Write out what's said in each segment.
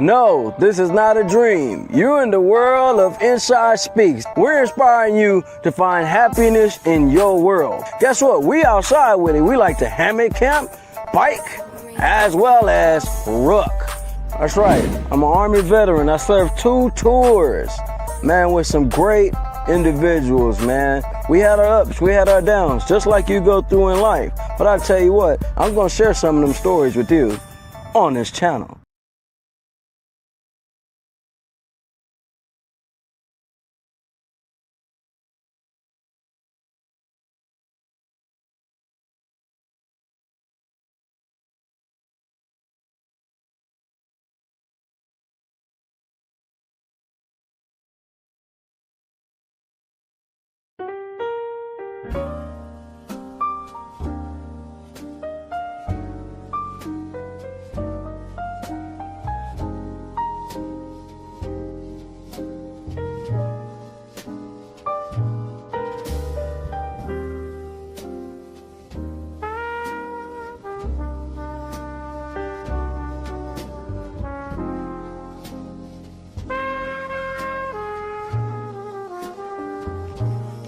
No, this is not a dream. You're in the world of Inside Speaks. We're inspiring you to find happiness in your world. Guess what? We outside with it. We like to hammock camp, bike, as well as ruck. That's right. I'm an Army veteran. I served 2 tours, man, with some great individuals, man. We had our ups, we had our downs, just like you go through in life. But I tell you what, I'm gonna share some of them stories with you on this channel.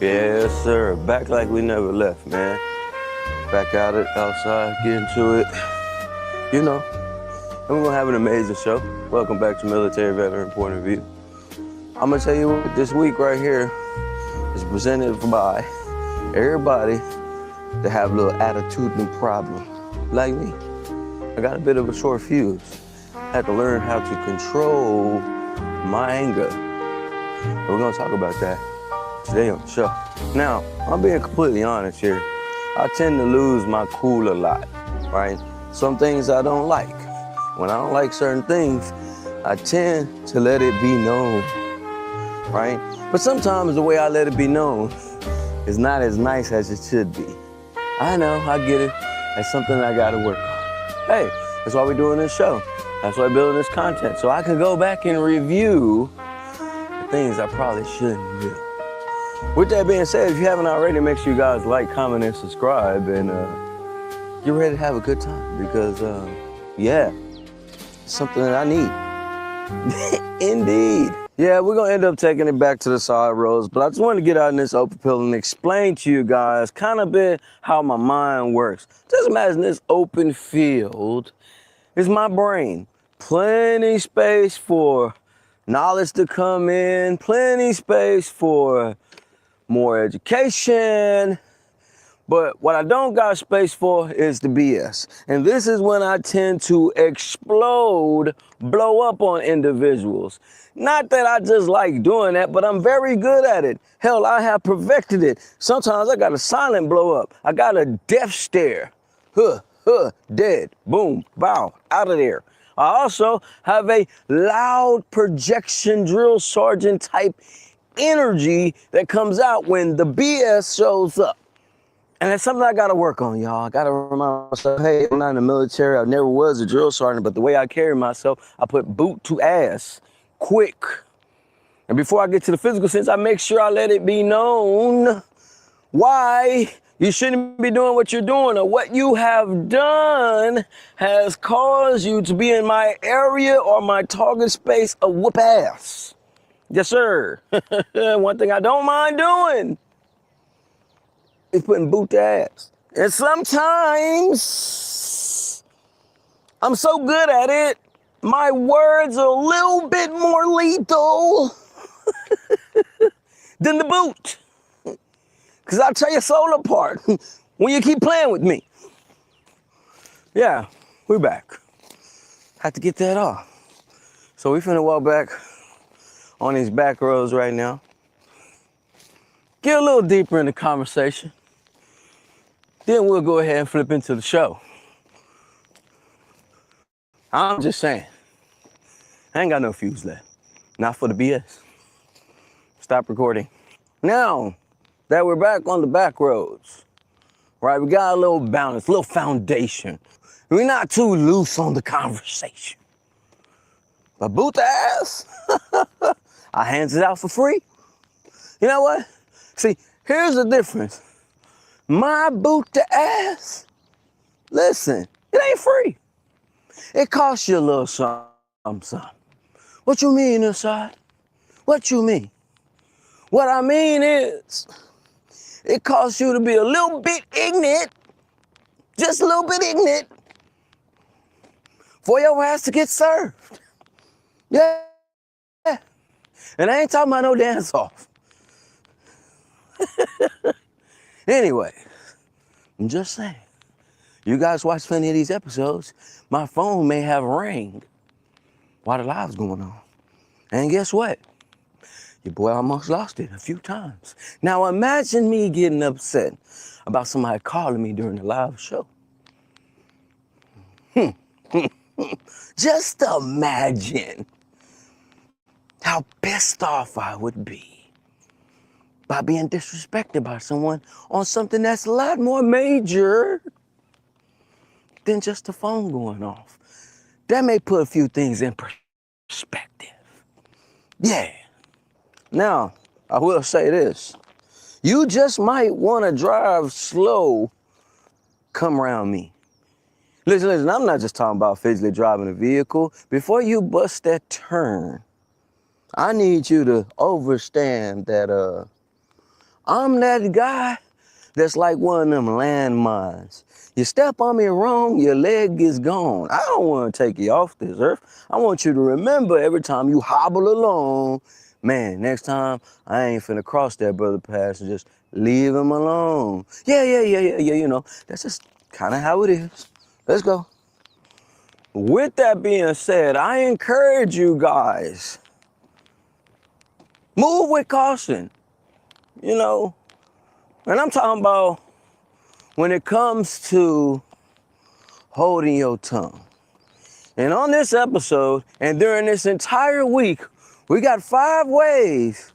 Yes, sir. Back like we never left, man. Back at it, outside, getting to it. You know, and we're gonna have an amazing show. Welcome back to Military Veteran Point of View. I'm gonna tell you what, this week right here is presented by everybody that have a little attitudinal problem, like me. I got a bit of a short fuse. Had to learn how to control my anger. And we're gonna talk about that today on the show. Now, I'm being completely honest here. I tend to lose my cool a lot, right? Some things I don't like. When I don't like certain things, I tend to let it be known, right? But sometimes the way I let it be known is not as nice as it should be. I know, I get it. That's something I gotta work on. Hey, that's why we're doing this show. That's why we're building this content. So I can go back and review the things I probably shouldn't do. With that being said, if you haven't already, make sure you guys like, comment, and subscribe, and get ready to have a good time because, yeah, it's something that I need. Indeed. Yeah, we're gonna end up taking it back to the side roads, but I just wanted to get out in this open field and explain to you guys kind of bit how my mind works. Just imagine this open field is my brain. Plenty space for knowledge to come in, plenty space for more education, but what I don't got space for is the BS. And this is when I tend to explode, blow up on individuals. Not that I just like doing that, but I'm very good at it. Hell, I have perfected it. Sometimes I got a silent blow up. I got a death stare. Dead, boom, bow, out of there. I also have a loud projection drill sergeant type energy that comes out when the BS shows up. And that's something I gotta work on, y'all. I gotta remind myself, hey, I'm not in the military. I never was a drill sergeant, but the way I carry myself, I put boot to ass, quick. And before I get to the physical sense, I make sure I let it be known why you shouldn't be doing what you're doing, or what you have done has caused you to be in my area or my target space of whoop ass. Yes, sir. One thing I don't mind doing is putting boot to ass. And sometimes I'm so good at it, my words are a little bit more lethal than the boot. Because I'll tear your soul apart when you keep playing with me. Yeah, we're back. Had to get that off. So we finna walk back on these back roads right now. Get a little deeper in the conversation. Then we'll go ahead and flip into the show. I'm just saying, I ain't got no fuse left. Not for the BS. Stop recording. Now that we're back on the back roads, right? We got a little balance, a little foundation. We're not too loose on the conversation. But boot the ass, I hands it out for free. You know what? See, here's the difference. My boot the ass, listen, it ain't free. It costs you a little something. What you mean inside? What you mean? What I mean is, it costs you to be a little bit ignorant, just a little bit ignorant, for your ass to get served. Yeah. And I ain't talking about no dance off. Anyway, I'm just saying, you guys watch plenty of these episodes, my phone may have rang while the live's going on. And guess what? Your boy almost lost it a few times. Now imagine me getting upset about somebody calling me during the live show. Just imagine how pissed off I would be by being disrespected by someone on something that's a lot more major than just the phone going off. That may put a few things in perspective. Yeah. Now, I will say this. You just might want to drive slow, come around me. Listen, I'm not just talking about physically driving a vehicle. Before you bust that turn, I need you to understand that I'm that guy that's like one of them landmines. You step on me wrong, your leg is gone. I don't want to take you off this earth. I want you to remember every time you hobble along, man, next time I ain't finna cross that brother path and just leave him alone. Yeah, you know, that's just kind of how it is. Let's go. With that being said, I encourage you guys, move with caution, you know, and I'm talking about when it comes to holding your tongue. And on this episode, and during this entire week, we got 5 ways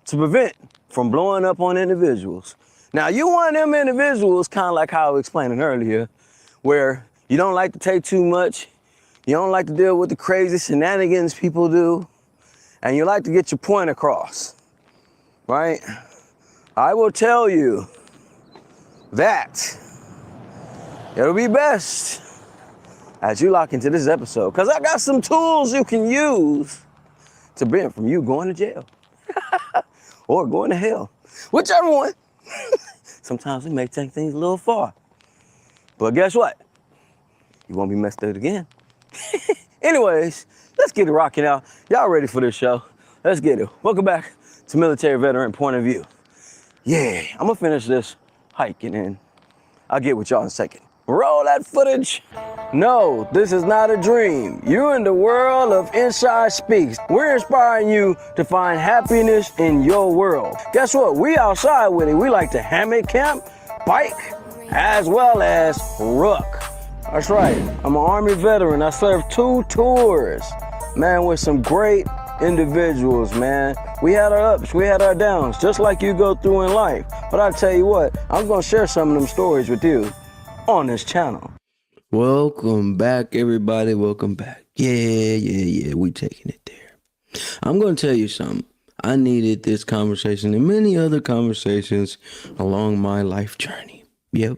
to prevent from blowing up on individuals. Now, you one of them individuals, kind of like how I was explaining earlier, where you don't like to take too much, you don't like to deal with the crazy shenanigans people do, and you like to get your point across, right? I will tell you that it'll be best as you lock into this episode, because I got some tools you can use to prevent from you going to jail or going to hell, whichever one. Sometimes we may take things a little far, but guess what? You won't be messed up again. Anyways, let's get it rocking out. Y'all ready for this show? Let's get it. Welcome back to Military Veteran Point of View. Yeah, I'm gonna finish this hike and then I'll get with y'all in a second. Roll that footage. No, this is not a dream. You're in the world of Inside Speaks. We're inspiring you to find happiness in your world. Guess what? We outside with it. We like to hammock camp, bike, as well as ruck. That's right. I'm an Army veteran. I served 2 tours, man, with some great individuals, man. We had our ups, we had our downs, just like you go through in life. But I tell you what, I'm gonna share some of them stories with you on this channel. Welcome back, everybody. Welcome back. Yeah. We taking it there. I'm gonna tell you something. I needed this conversation and many other conversations along my life journey. Yep.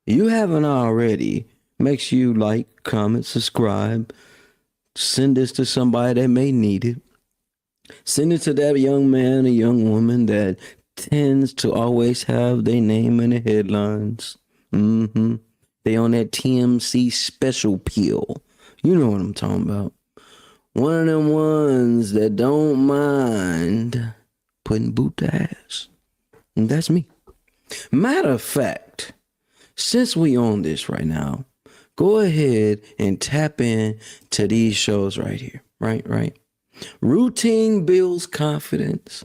You haven't already, make sure you like, comment, subscribe. Send this to somebody that may need it. Send it to that young man or young woman that tends to always have their name in the headlines. They on that TMC special pill. You know what I'm talking about. One of them ones that don't mind putting boot to ass. And that's me. Matter of fact, since we on this right now, go ahead and tap in to these shows right here. Right. Routine builds confidence.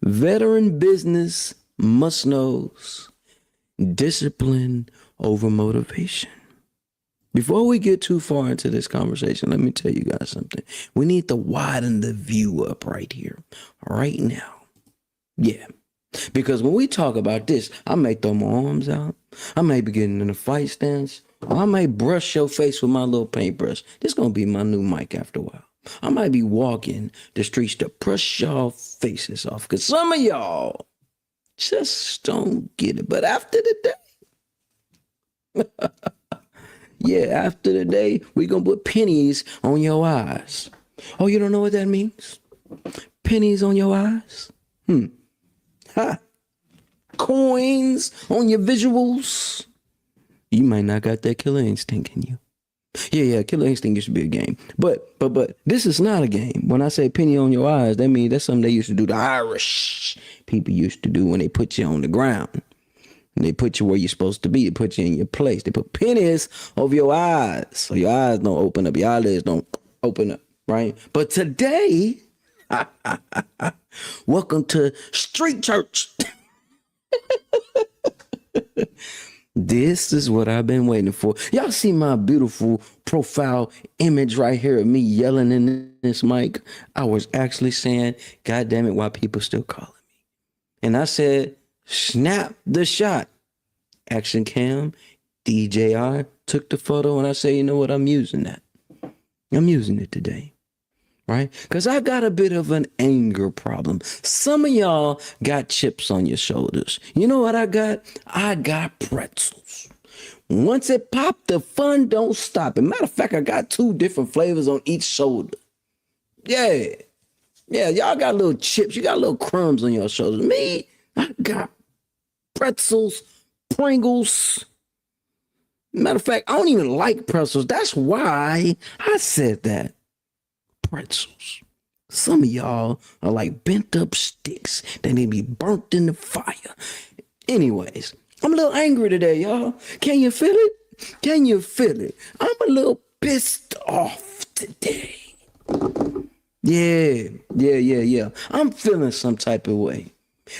Veteran business must knows. Discipline over motivation. Before we get too far into this conversation, let me tell you guys something. We need to widen the view up right here, right now. Yeah. Because when we talk about this, I may throw my arms out. I may be getting in a fight stance. Or I may brush your face with my little paintbrush. This is going to be my new mic after a while. I might be walking the streets to brush y'all faces off. Because some of y'all just don't get it. But after the day, Yeah, after the day, we gonna put pennies on your eyes. Oh, you don't know what that means? Pennies on your eyes? Ha. Coins on your visuals? You might not got that killer instinct in you. Yeah, Killer Instinct used to be a game. But this is not a game. When I say penny on your eyes, that means that's something they used to do. The Irish people used to do when they put you on the ground. And they put you where you're supposed to be. They put you in your place. They put pennies over your eyes. So your eyes don't open up. Your eyelids don't open up, right? But today, welcome to Street Church. This is what I've been waiting for. Y'all see my beautiful profile image right here of me yelling in this mic? I was actually saying, God damn it, why people still calling me? And I said, snap the shot. Action cam, DJI took the photo, and I say, you know what? I'm using that. I'm using it today. Right? Because I got a bit of an anger problem. Some of y'all got chips on your shoulders. You know what I got? I got pretzels. Once it popped, the fun don't stop. As a matter of fact, I got 2 different flavors on each shoulder. Yeah, y'all got little chips. You got little crumbs on your shoulders. Me, I got pretzels, Pringles. Matter of fact, I don't even like pretzels. That's why I said that. Pretzels. Some of y'all are like bent up sticks that need to be burnt in the fire. Anyways, I'm a little angry today, y'all. Can you feel it? Can you feel it? I'm a little pissed off today. Yeah. I'm feeling some type of way.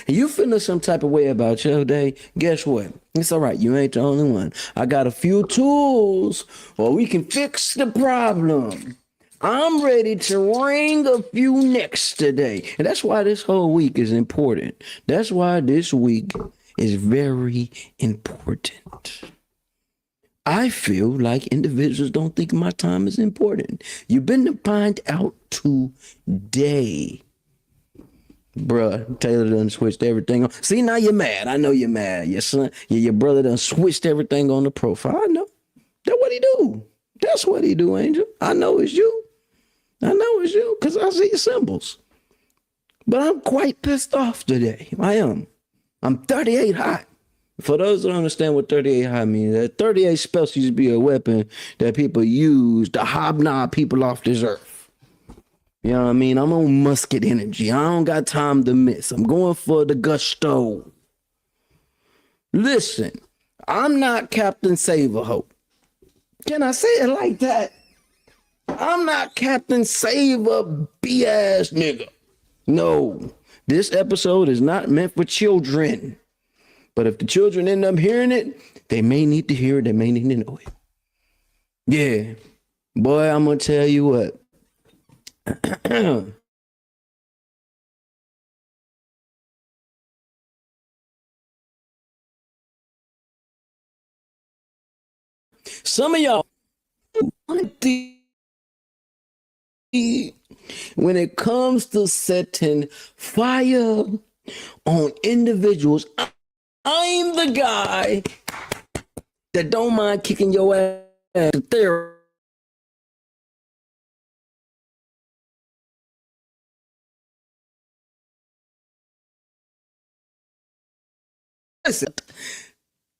And you feeling some type of way about your day? Guess what? It's all right. You ain't the only one. I got a few tools where we can fix the problem. I'm ready to wring a few necks today. And that's why this whole week is important. That's why this week is very important. I feel like individuals don't think my time is important. You've been to find out today. Bruh, Taylor done switched everything on. See, now you're mad. I know you're mad. Your son, your brother done switched everything on the profile. I know. That's what he do. That's what he do, Angel. I know it's you. I know it's you because I see your symbols. But I'm quite pissed off today. I am. I'm 38 hot. For those who don't understand what 38 hot means, that 38 supposed to be a weapon that people use to hobnob people off this earth. You know what I mean? I'm on musket energy. I don't got time to miss. I'm going for the gusto. Listen, I'm not Captain Save-A-Hope. Can I say it like that? I'm not Captain Save-A-B-ass nigga. No, this episode is not meant for children. But if the children end up hearing it, they may need to hear it. They may need to know it. Yeah. Boy, I'm going to tell you what. Some of y'all, when it comes to setting fire on individuals, I'm the guy that don't mind kicking your ass to therapy.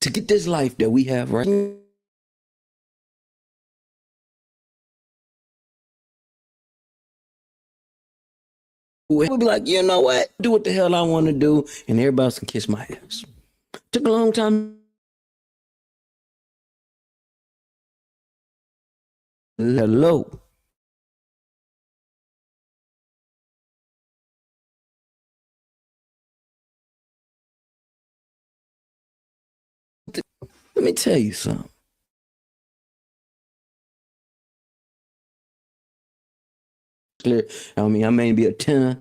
To get this life that we have right now. We'll be like, you know what? Do what the hell I want to do, and everybody else can kiss my ass. Took a long time. Hello. Let me tell you something. I mean, I may be a tenor.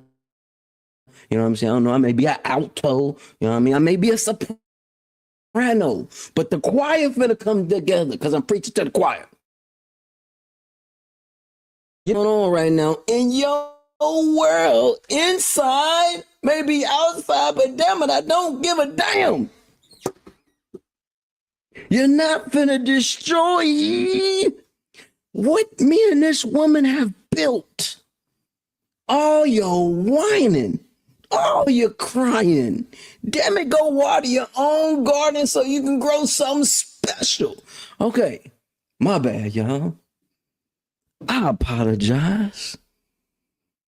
You know what I'm saying? I don't know. I may be an alto. You know what I mean? I may be a soprano. But the choir finna come together because I'm preaching to the choir. You know what on right now in your world, inside, maybe outside, but damn it, I don't give a damn. You're not finna destroy what me and this woman have built. All your whining, all your crying. Damn it, go water your own garden so you can grow something special. Okay, my bad, y'all. I apologize.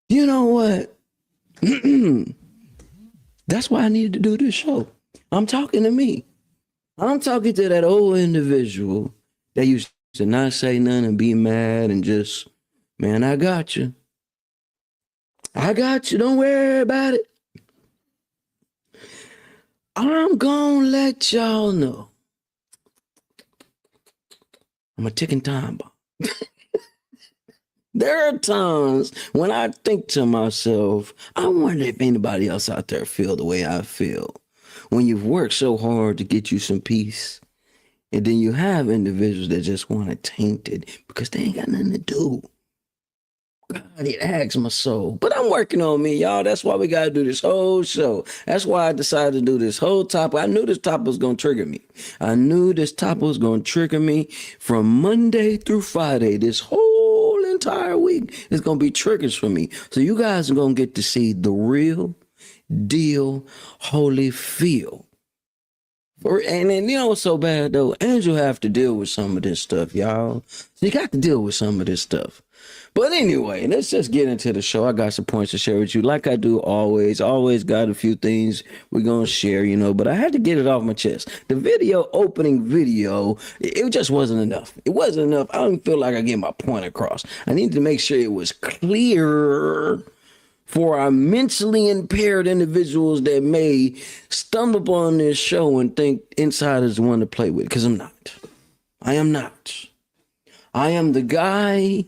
You know what? That's why I needed to do this show. I'm talking to me. I'm talking to that old individual that used to not say nothing and be mad and just, man, I got you. I got you. Don't worry about it. I'm gonna let y'all know. I'm a ticking time bomb. There are times when I think to myself, I wonder if anybody else out there feel the way I feel. When you've worked so hard to get you some peace, and then you have individuals that just want to taint it because they ain't got nothing to do. God, it hacks my soul. But I'm working on me, y'all. That's why we got to do this whole show. That's why I decided to do this whole topic. I knew this topic was going to trigger me. I knew this topic was going to trigger me from Monday through Friday. This whole entire week is going to be triggers for me. So you guys are going to get to see the real deal, holy feel. And you know what's so bad, though? Angel have to deal with some of this stuff, y'all. So you got to deal with some of this stuff. But anyway, let's just get into the show. I got some points to share with you. Like I do always got a few things we're going to share, you know, but I had to get it off my chest. The opening video, it just wasn't enough. It wasn't enough. I don't feel like I get my point across. I needed to make sure it was clear for our mentally impaired individuals that may stumble upon this show and think Inside is the one to play with, because I'm not. I am not. I am the guy.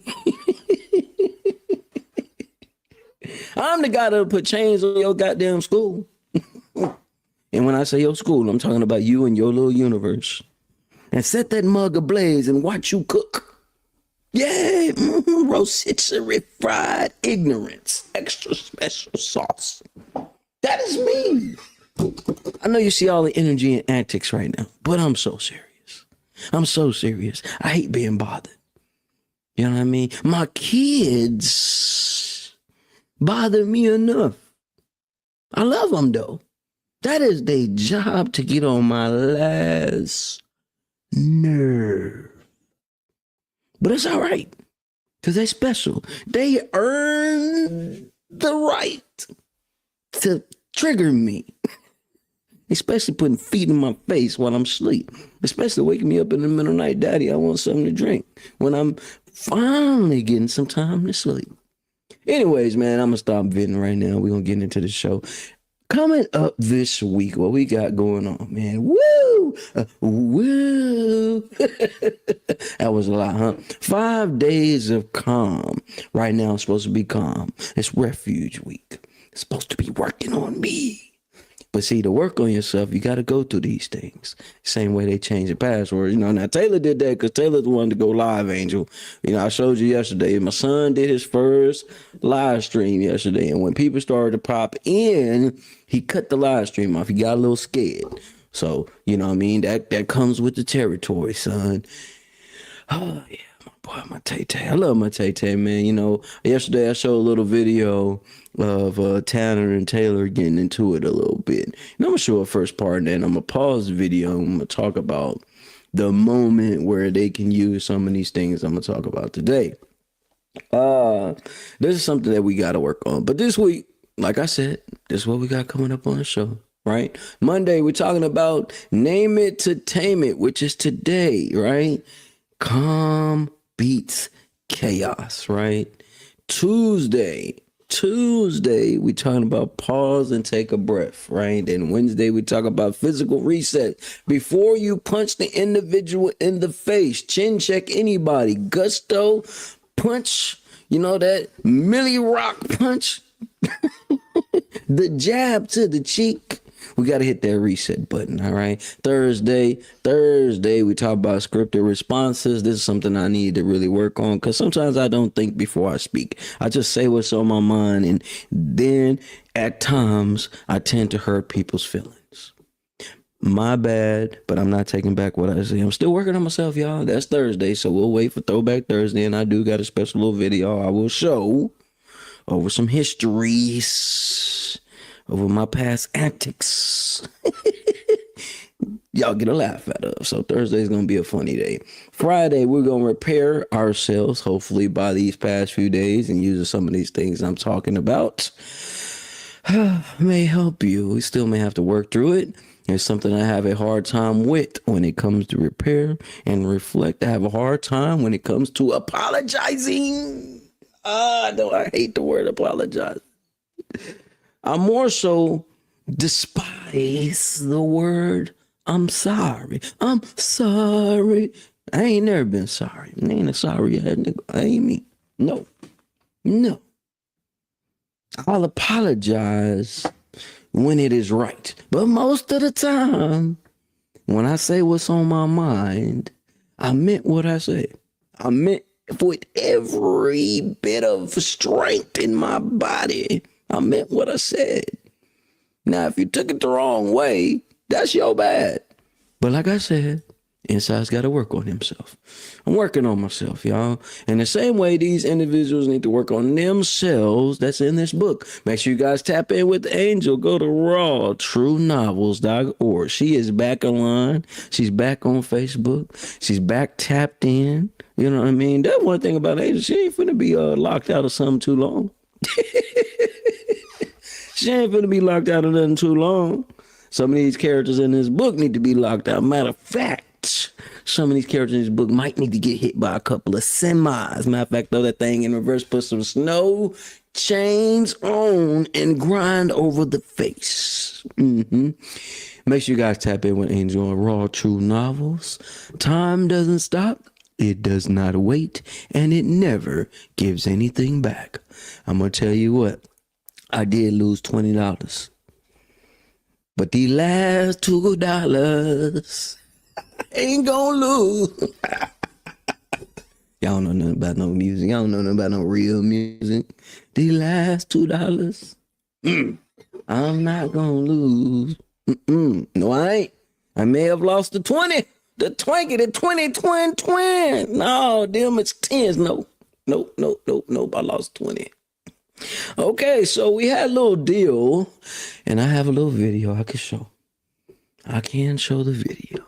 I'm the guy that'll put chains on your goddamn school. And when I say your school, I'm talking about you and your little universe. And set that mug ablaze and watch you cook. Yeah, rotisserie fried ignorance, extra special sauce. That is me. I know you see all the energy and antics right now, but I'm so serious. I'm so serious. I hate being bothered. You know what I mean? My kids bother me enough. I love them though. That is their job to get on my last nerve. But it's all right, because they're special. They earn the right to trigger me. Especially putting feet in my face while I'm asleep. Especially waking me up in the middle of the night, Daddy, I want something to drink. When I'm finally getting some time to sleep. Anyways, man, I'm going to stop venting right now. We're going to get into the show. Coming up this week, what we got going on, man. Woo! Woo! That was a lot, huh? 5 days of calm. Right now, it's supposed to be calm. It's refuge week. It's supposed to be working on me. But see, to work on yourself, you got to go through these things. Same way they change the password. You know, now Taylor did that because Taylor's the one to go live, Angel. You know, I showed you yesterday. My son did his first live stream yesterday. And when people started to pop in, he cut the live stream off. He got a little scared. So, you know what I mean? That comes with the territory, son. Oh, yeah. Boy, my Tay-Tay. I love my Tay-Tay, man. You know, yesterday I showed a little video of Tanner and Taylor getting into it a little bit. And I'm going to show a first part, and then I'm going to pause the video, and I'm going to talk about the moment where they can use some of these things I'm going to talk about today. This is something that we got to work on. But this week, like I said, this is what we got coming up on the show, right? Monday, we're talking about Name It to Tame It, which is today, right? Calm beats chaos, right? Tuesday, we talking about pause and take a breath, right? And Wednesday, we talk about physical reset. Before you punch the individual in the face, chin check anybody, gusto punch, you know, that Millie Rock punch, the jab to the cheek. We got to hit that reset button, all right? Thursday, we talk about scripted responses. This is something I need to really work on because sometimes I don't think before I speak. I just say what's on my mind, and then at times I tend to hurt people's feelings. My bad, but I'm not taking back what I say. I'm still working on myself, y'all. That's Thursday, so we'll wait for Throwback Thursday, and I do got a special little video I will show over some histories, over my past antics. Y'all get a laugh out of. So Thursday is going to be a funny day. Friday, we're going to repair ourselves, hopefully by these past few days, and using some of these things I'm talking about. May help you. We still may have to work through it. It's something I have a hard time with when it comes to repair and reflect. I have a hard time when it comes to apologizing. I hate the word apologize. I more so despise the word I'm sorry. I'm sorry. I ain't never been sorry. I ain't a sorry ass nigga. I ain't me. No. I'll apologize when it is right. But most of the time, when I say what's on my mind, I meant what I said. I meant with every bit of strength in my body. I meant what I said. Now, if you took it the wrong way, that's your bad. But like I said, Inside's got to work on himself. I'm working on myself, y'all. And the same way these individuals need to work on themselves, that's in this book. Make sure you guys tap in with Angel. Go to rawtruenovels.org. She is back online. She's back on Facebook. She's back tapped in. You know what I mean? That's one thing about Angel. She ain't finna be locked out of something too long. She ain't finna be locked out of nothing too long. Some of these characters in this book need to be locked out. Matter of fact, some of these characters in this book might need to get hit by a couple of semis. Matter of fact, throw that thing in reverse, put some snow chains on, and grind over the face. Make sure you guys tap in with Angel on Raw True Novels. Time doesn't stop. It does not wait, and it never gives anything back. I'm going to tell you what. I did lose $20. But the last $2 ain't gonna lose. Y'all don't know nothing about no music. Y'all don't know nothing about no real music. The last $2, I'm not gonna lose. No, I ain't. I may have lost the 20, the Twinkie, the 20, twin. No, them it's 10s. No. I lost 20. Okay, so we had a little deal, and I have a little video I can show. I can show the video.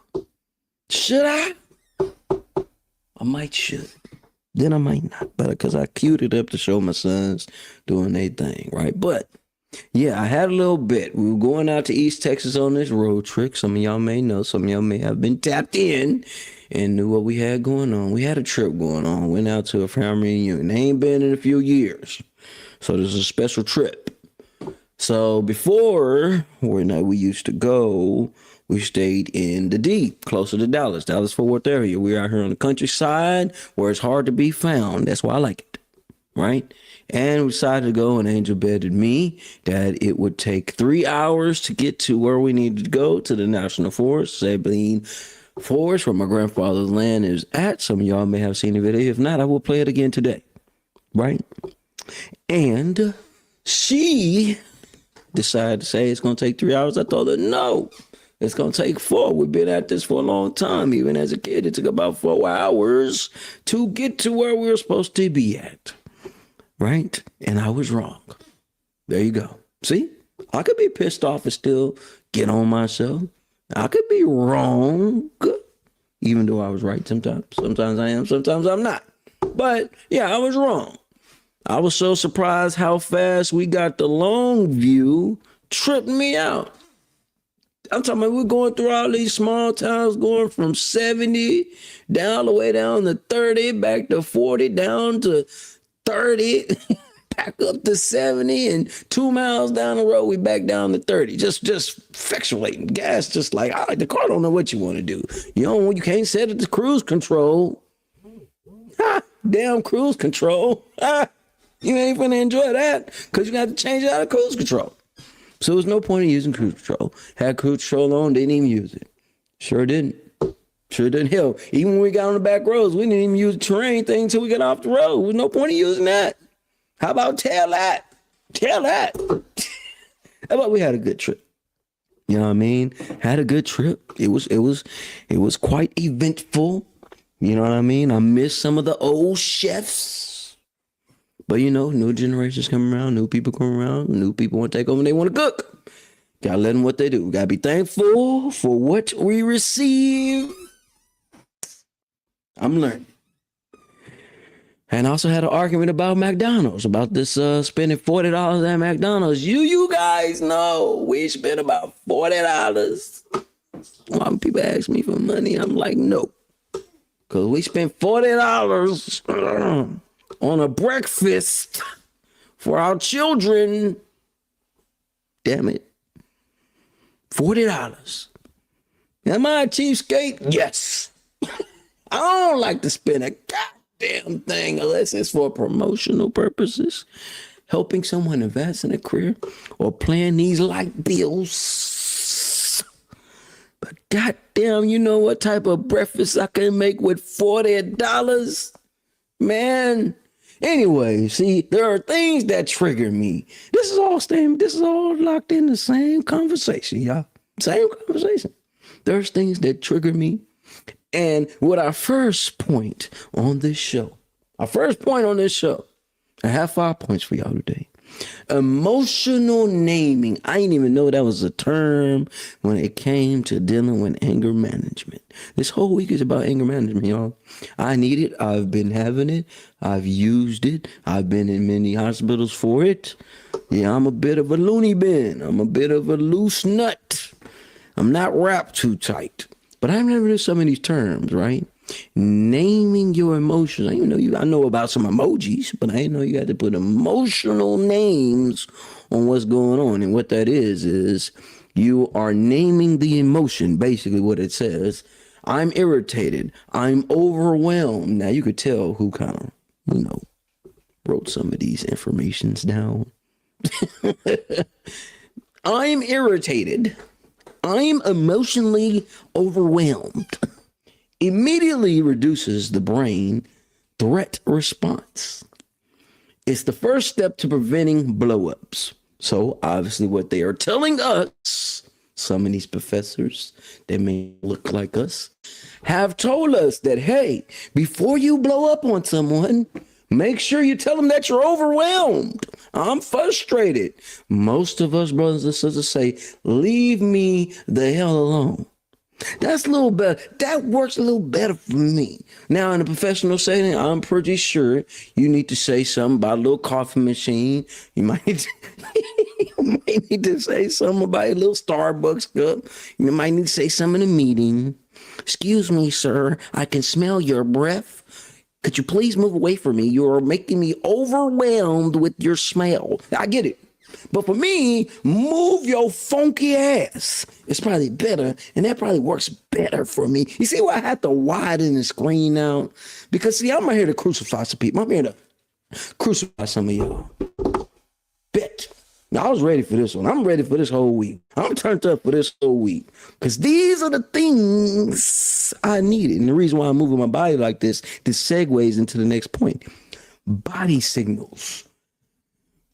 Should I? I might should. Then I might not, but because I queued it up to show my sons doing their thing, right? But yeah, I had a little bit. We were going out to East Texas on this road trip. Some of y'all may know. Some of y'all may have been tapped in and knew what we had going on. We had a trip going on. Went out to a family reunion. They ain't been in a few years. So this is a special trip. So before, when we used to go, we stayed in the D, closer to Dallas, Fort Worth area. We're out here on the countryside where it's hard to be found. That's why I like it, right? And we decided to go, and Angel betted me that it would take 3 hours to get to where we needed to go, to the National Forest, Sabine Forest, where my grandfather's land is at. Some of y'all may have seen the video. If not, I will play it again today, right? And she decided to say it's going to take 3 hours. I told her, no, it's going to take 4. We've been at this for a long time. Even as a kid, it took about 4 hours to get to where we were supposed to be at. Right? And I was wrong. There you go. See? I could be pissed off and still get on myself. I could be wrong, even though I was right sometimes. Sometimes I am, sometimes I'm not. But yeah, I was wrong. I was so surprised how fast we got the long view, tripped me out. I'm talking about we're going through all these small towns, going from 70 down all the way down to 30, back to 40, down to 30, back up to 70, and 2 miles down the road, we back down to 30. Just fluctuating gas, just like, all right, the car don't know what you want to do. You can't set it to cruise control. Damn cruise control. You ain't finna enjoy that because you got to change it out of cruise control. So there's no point in using cruise control. Had cruise control on, didn't even use it. Sure didn't. Hell, even when we got on the back roads, we didn't even use the terrain thing until we got off the road. There's no point in using that. How about tail that? How about we had a good trip? You know what I mean? Had a good trip. It was quite eventful. You know what I mean? I miss some of the old chefs. But new generations come around, new people come around, new people want to take over and they want to cook. Gotta let them what they do. Gotta be thankful for what we receive. I'm learning. And I also had an argument about McDonald's, about this spending $40 at McDonald's. You guys know we spent about $40. When people ask me for money, I'm like, no. Because we spent $40 on a breakfast for our children. Damn it. $40. Am I a cheapskate? Yes. I don't like to spend a goddamn thing unless it's for promotional purposes, helping someone invest in a career, or paying these light bills. But goddamn, you know what type of breakfast I can make with $40? Man. Anyway, see, there are things that trigger me. This is all locked in the same conversation, y'all. Same conversation. There's things that trigger me. And with our first point on this show, I have 5 points for y'all today. Emotional naming. I didn't even know that was a term when it came to dealing with anger management. This whole week is about anger management, y'all. I need it. I've been having it. I've used it. I've been in many hospitals for it. Yeah, I'm a bit of a loony bin. I'm a bit of a loose nut. I'm not wrapped too tight. But I've never heard some of these terms, right? Naming your emotions. I know about some emojis, but I didn't know you had to put emotional names on what's going on. And what that is you are naming the emotion, basically what it says. I'm irritated. I'm overwhelmed. Now you could tell who kind of, wrote some of these informations down. I'm irritated. I'm emotionally overwhelmed. Immediately reduces the brain threat response. It's the first step to preventing blowups. So obviously what they are telling us, some of these professors that may look like us, have told us that, hey, before you blow up on someone, make sure you tell them that you're overwhelmed. I'm frustrated. Most of us brothers and sisters say, leave me the hell alone. That's a little better. That works a little better for me. Now, in a professional setting, I'm pretty sure you need to say something about a little coffee machine. You might need to say something about a little Starbucks cup. You might need to say something in a meeting. Excuse me, sir. I can smell your breath. Could you please move away from me? You're making me overwhelmed with your smell. I get it. But for me, move your funky ass. It's probably better, and that probably works better for me. You see why I have to widen the screen out? Because, see, I'm not here to crucify some people. I'm here to crucify some of y'all. Bet. Now, I was ready for this one. I'm ready for this whole week. I'm turned up for this whole week. Because these are the things I needed. And the reason why I'm moving my body like this segues into the next point. Body signals.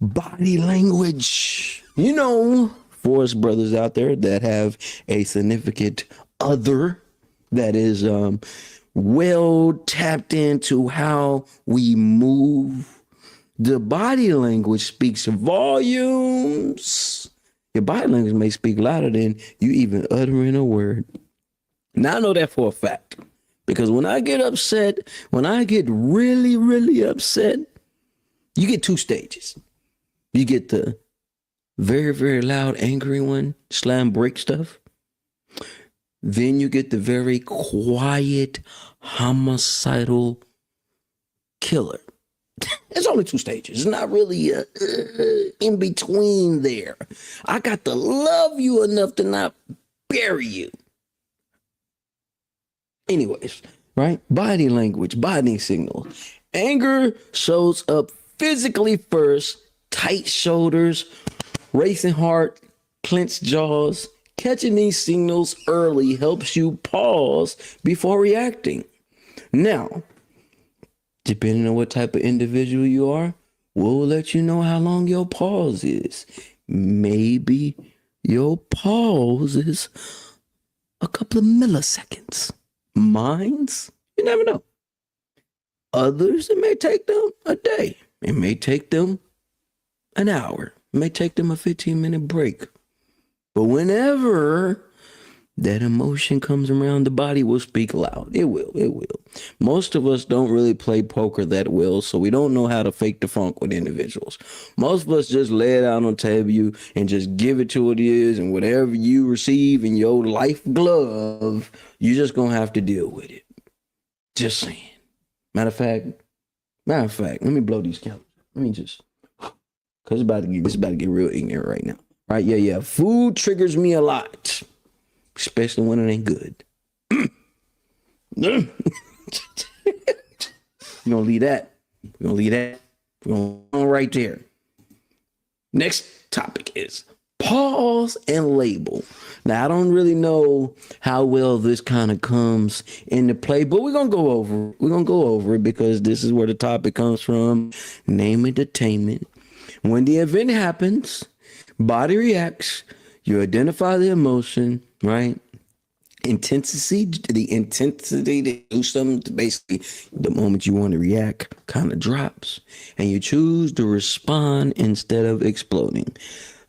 Body language. For us brothers out there that have a significant other that is well tapped into how we move. The body language speaks volumes. Your body language may speak louder than you even uttering a word. Now, I know that for a fact. Because when I get upset, when I get really, really upset, you get two stages. You get the very, very loud, angry one, slam break stuff. Then you get the very quiet, homicidal killer. It's only two stages. It's not really in between there. I got to love you enough to not bury you. Anyways, right? Body language, body signals. Anger shows up physically first. Tight shoulders, racing heart, clenched jaws. Catching these signals early helps you pause before reacting. Now, depending on what type of individual you are, we'll let you know how long your pause is. Maybe your pause is a couple of milliseconds. Mine's, you never know. Others, it may take them a day. It may take them an hour. It may take them a 15-minute break. But whenever that emotion comes around, the body will speak loud. It will. It will. Most of us don't really play poker that well, so we don't know how to fake the funk with individuals. Most of us just lay it out on table and just give it to what it is, and whatever you receive in your life glove, you're just going to have to deal with it. Just saying. Matter of fact, let me blow these candles. Let me just, because it's about to get real ignorant right now. Right? Yeah. Food triggers me a lot. Especially when it ain't good. We're gonna leave that. We're going right there. Next topic is pause and label. Now, I don't really know how well this kind of comes into play, but we're gonna go over it because this is where the topic comes from. Name entertainment. When the event happens, body reacts, you identify the emotion, right? The intensity to do something, basically the moment you want to react kind of drops, and you choose to respond instead of exploding.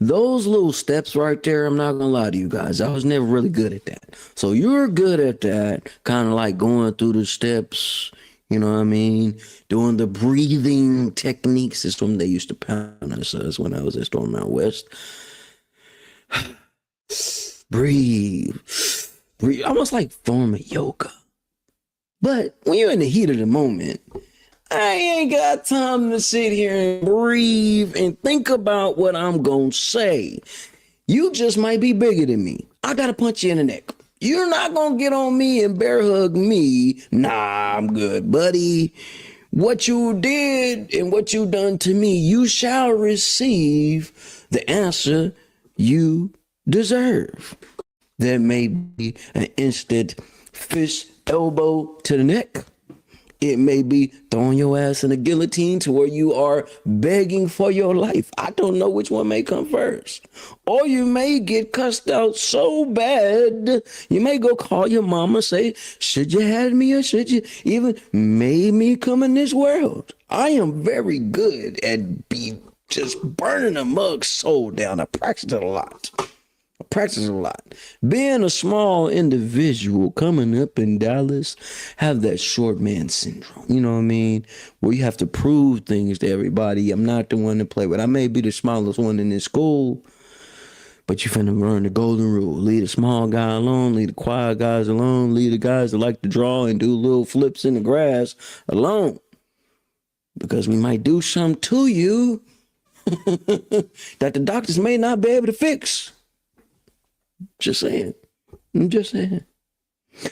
Those little steps right there, I'm not gonna lie to you guys, I was never really good at that. So you're good at that, kind of like going through the steps, you know what I mean? Doing the breathing techniques is something they used to pound us when I was at Storm Out West. Breathe, almost like form of yoga. But when you're in the heat of the moment, I ain't got time to sit here and breathe and think about what I'm gonna say. You just might be bigger than me. I gotta punch you in the neck. You're not gonna get on me and bear hug me. Nah, I'm good, buddy. What you did and what you done to me, you shall receive the answer you deserve. There may be an instant fist elbow to the neck. It may be throwing your ass in a guillotine to where you are begging for your life. I don't know which one may come first. Or you may get cussed out so bad, you may go call your mama, say, should you had me or should you even made me come in this world? I am very good at just burning a mug's soul down. I practice it a lot. Being a small individual coming up in Dallas, have that short man syndrome. You know what I mean? Where you have to prove things to everybody. I'm not the one to play with. I may be the smallest one in this school, but you finna learn the golden rule. Leave the small guy alone. Leave the quiet guys alone. Leave the guys that like to draw and do little flips in the grass alone. Because we might do something to you that the doctors may not be able to fix. Just saying.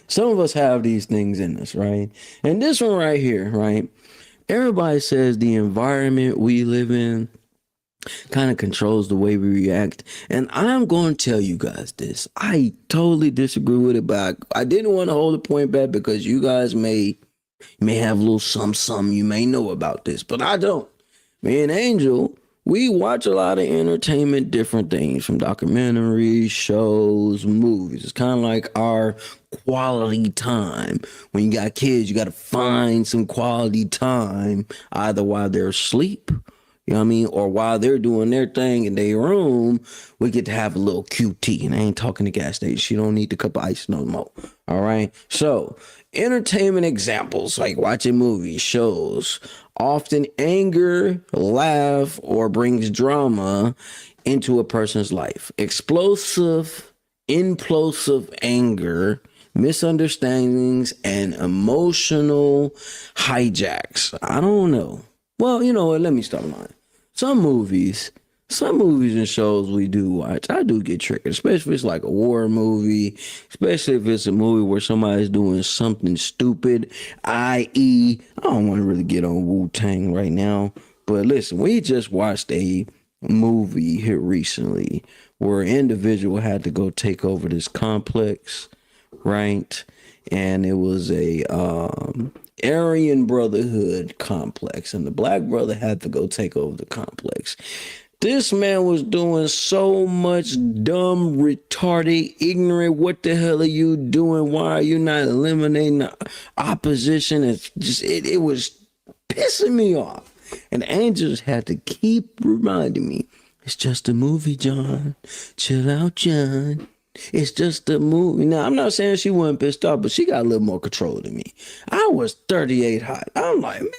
Some of us have these things in us, right? And this one right here, right? Everybody says the environment we live in kind of controls the way we react. And I'm going to tell you guys this. I totally disagree with it, but I didn't want to hold the point back because you guys may have a little something you may know about this, but I don't. Me and Angel, we watch a lot of entertainment, different things from documentaries, shows, movies. It's kind of like our quality time. When you got kids, you got to find some quality time, either while they're asleep, you know what I mean, or while they're doing their thing in their room, we get to have a little QT. And I ain't talking to gas station. You don't need the cup of ice no more. All right. So entertainment examples like watching movies, shows, often anger, laugh, or brings drama into a person's life. Explosive, implosive anger, misunderstandings, and emotional hijacks. I don't know. Well, you know what? Let me stop lying. Some movies and shows we do watch, I do get triggered, especially if it's like a war movie, especially if it's a movie where somebody's doing something stupid, i.e., I don't want to really get on Wu-Tang right now, but listen, we just watched a movie here recently where an individual had to go take over this complex, right? And it was a Aryan Brotherhood complex, and the black brother had to go take over the complex. This man was doing so much dumb, retarded, ignorant. What the hell are you doing? Why are you not eliminating the opposition? It's just it was pissing me off. And Angels had to keep reminding me, it's just a movie, John. Chill out, John. It's just a movie. Now, I'm not saying she wasn't pissed off, but she got a little more control than me. I was 38 hot. I'm like, man,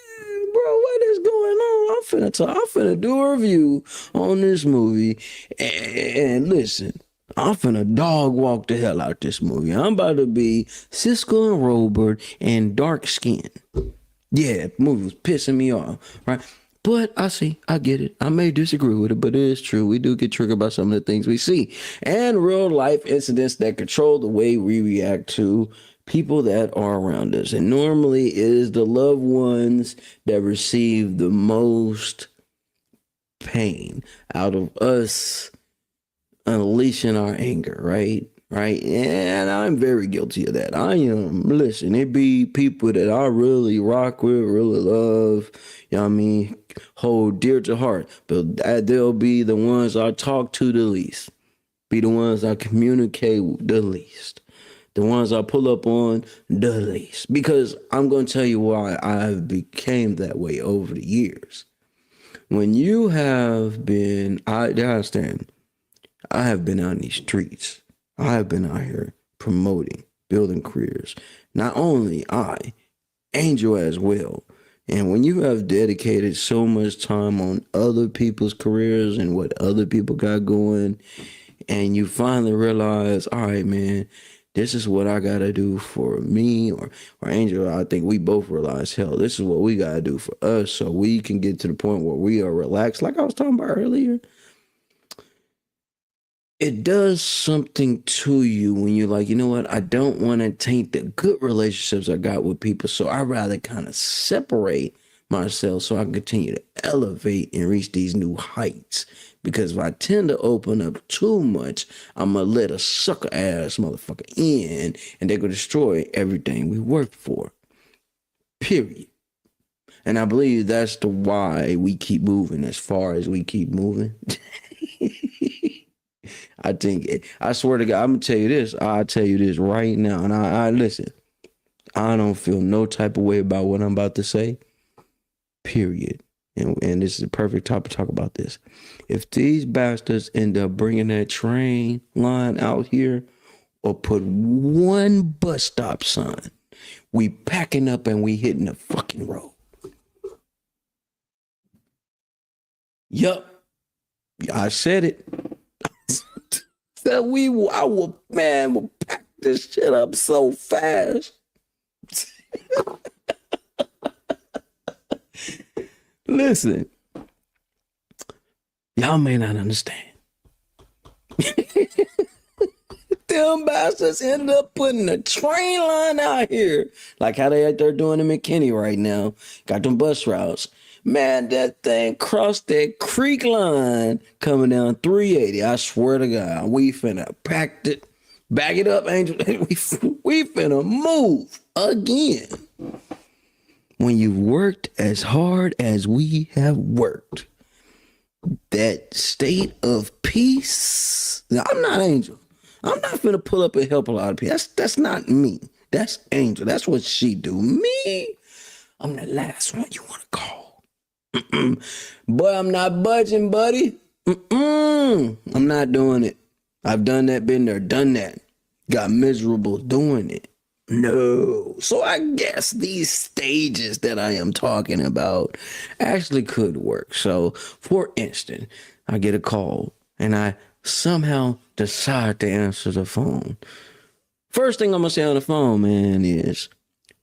bro, what is going on? I'm finna do a review on this movie. And listen, I'm finna dog walk the hell out this movie. I'm about to be Siskel and Robert and dark skin. Yeah, the movie was pissing me off, right? But I get it. I may disagree with it, but it is true. We do get triggered by some of the things we see. And real life incidents that control the way we react to people that are around us. And normally it is the loved ones that receive the most pain out of us unleashing our anger, right? Right. And I'm very guilty of that. I am. Listen, it be people that I really rock with, really love, you know what I mean, hold dear to heart. But they'll be the ones I talk to the least, be the ones I communicate with the least, the ones I pull up on the least. Because I'm going to tell you why I've became that way over the years. When you have been, I understand, I have been out in these streets. I have been out here promoting, building careers. Not only I, Angel as well. And when you have dedicated so much time on other people's careers and what other people got going, and you finally realize, all right, man, this is what I gotta do for me or Angel. I think we both realize, hell, this is what we gotta do for us so we can get to the point where we are relaxed, like I was talking about earlier. It does something to you when you're like, you know what? I don't want to taint the good relationships I got with people. So I'd rather kind of separate myself so I can continue to elevate and reach these new heights. Because if I tend to open up too much, I'm going to let a sucker ass motherfucker in and they're going to destroy everything we worked for. Period. And I believe that's the why we keep moving as far as we keep moving. I swear to God, I'm gonna tell you this. I'll tell you this right now. And I listen, I don't feel no type of way about what I'm about to say. Period. And this is the perfect time to talk about this. If these bastards end up bringing that train line out here or put one bus stop sign, we packing up and we hitting the fucking road. Yup. I said it. That we'll pack this shit up so fast. Listen, y'all may not understand. Them bastards ended up putting a train line out here, like how they out there doing in McKinney right now. Got them bus routes. Man, that thing crossed that creek line coming down 380. I swear to God, we finna pack it, back it up, Angel. We finna move again. When you've worked as hard as we have worked, that state of peace. Now, I'm not Angel. I'm not finna pull up and help a lot of people. That's not me. That's Angel. That's what she do. Me, I'm the last one you want to call. But I'm not budging, buddy. I'm not doing it. I've done that, been there, done that. Got miserable doing it. No. So I guess these stages that I am talking about actually could work. So, for instance, I get a call and I somehow decide to answer the phone. First thing I'm going to say on the phone, man, is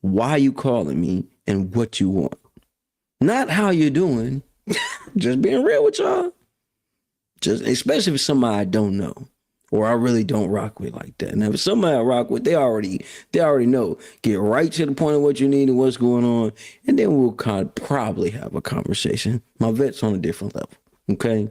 why you calling me and what you want. Not how you doing. Just being real with y'all. Just especially if it's somebody I don't know or I really don't rock with like that. And if it's somebody I rock with, they already know. Get right to the point of what you need and what's going on, and then we'll probably have a conversation. My vet's on a different level. Okay.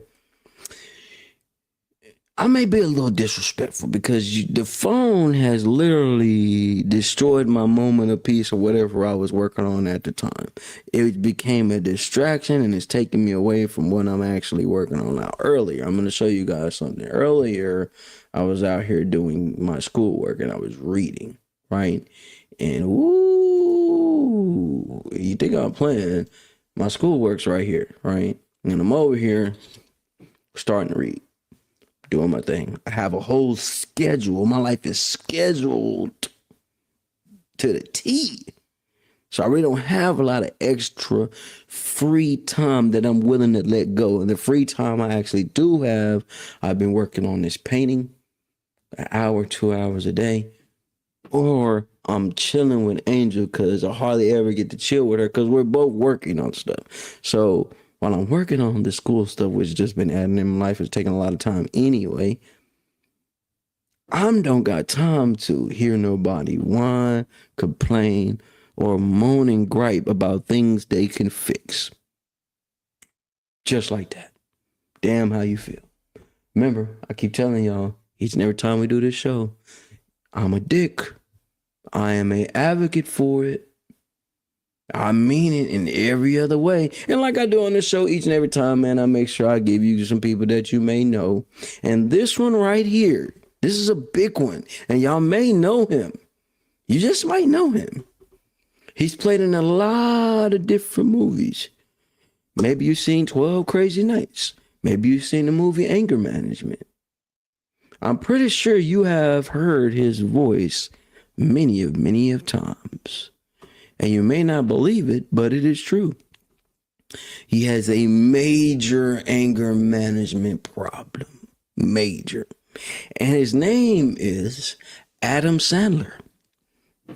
I may be a little disrespectful because the phone has literally destroyed my moment of peace or whatever I was working on at the time. It became a distraction and it's taking me away from what I'm actually working on now. Earlier, I'm going to show you guys something. Earlier, I was out here doing my schoolwork and I was reading, right? And ooh, you think I'm playing? My schoolwork's right here, right? And I'm over here starting to read, doing my thing. I have a whole schedule. My life is scheduled to the T. So I really don't have a lot of extra free time that I'm willing to let go. And the free time I actually do have, I've been working on this painting an hour, 2 hours a day. Or I'm chilling with Angel because I hardly ever get to chill with her because we're both working on stuff. So while I'm working on the school stuff, which has just been adding in my life, it's taking a lot of time anyway, I don't got time to hear nobody whine, complain, or moan and gripe about things they can fix. Just like that. Damn how you feel. Remember, I keep telling y'all, each and every time we do this show, I'm a dick. I am an advocate for it. I mean it in every other way. And like I do on this show each and every time, man, I make sure I give you some people that you may know. And this one right here, this is a big one. And y'all may know him. You just might know him. He's played in a lot of different movies. Maybe you've seen 12 Crazy Nights. Maybe you've seen the movie Anger Management. I'm pretty sure you have heard his voice many of times. And you may not believe it, but it is true. He has a major anger management problem. Major. And his name is Adam Sandler.